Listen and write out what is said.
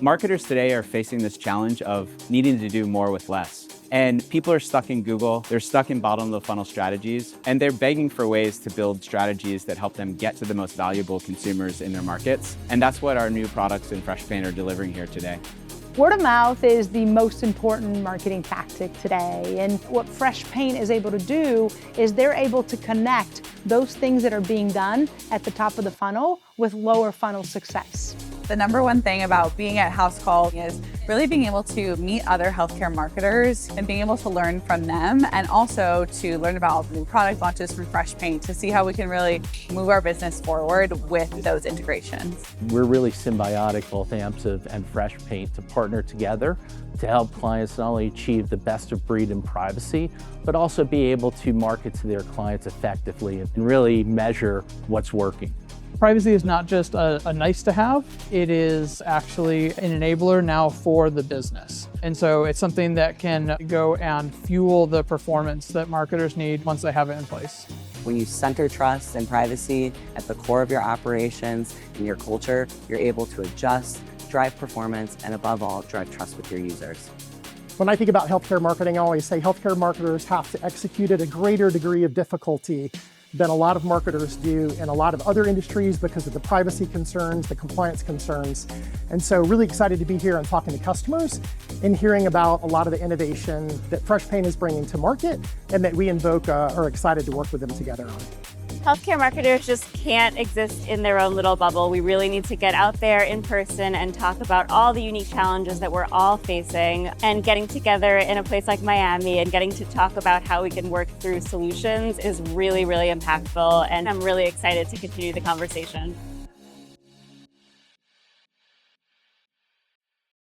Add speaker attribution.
Speaker 1: Marketers today are facing this challenge of needing to do more with less. And people are stuck in Google, they're stuck in bottom of the funnel strategies, and they're begging for ways to build strategies that help them get to the most valuable consumers in their markets. And that's what our new products in Freshpaint are delivering here today.
Speaker 2: Word of mouth is the most important marketing tactic today. And what Freshpaint is able to do is they're able to connect those things that are being done at the top of the funnel with lower funnel success.
Speaker 3: The number one thing about being at House Call is really being able to meet other healthcare marketers and being able to learn from them, and also to learn about new product launches from Freshpaint to see how we can really move our business forward with those integrations.
Speaker 4: We're really symbiotic, both Amsiv and Freshpaint, to partner together to help clients not only achieve the best of breed in privacy, but also be able to market to their clients effectively and really measure what's working.
Speaker 5: Privacy is not just a nice to have, it is actually an enabler now for the business. And so it's something that can go and fuel the performance that marketers need once they have it in place.
Speaker 6: When you center trust and privacy at the core of your operations and your culture, you're able to adjust, drive performance, and above all, drive trust with your users.
Speaker 7: When I think about healthcare marketing, I always say healthcare marketers have to execute at a greater degree of difficulty than a lot of marketers do in a lot of other industries because of the privacy concerns, the compliance concerns. And so really excited to be here and talking to customers and hearing about a lot of the innovation that Freshpaint is bringing to market and that we Invoca are excited to work with them together on.
Speaker 8: Healthcare marketers just can't exist in their own little bubble. We really need to get out there in person and talk about all the unique challenges that we're all facing, and getting together in a place like Miami and getting to talk about how we can work through solutions is really, really impactful, and I'm really excited to continue the conversation.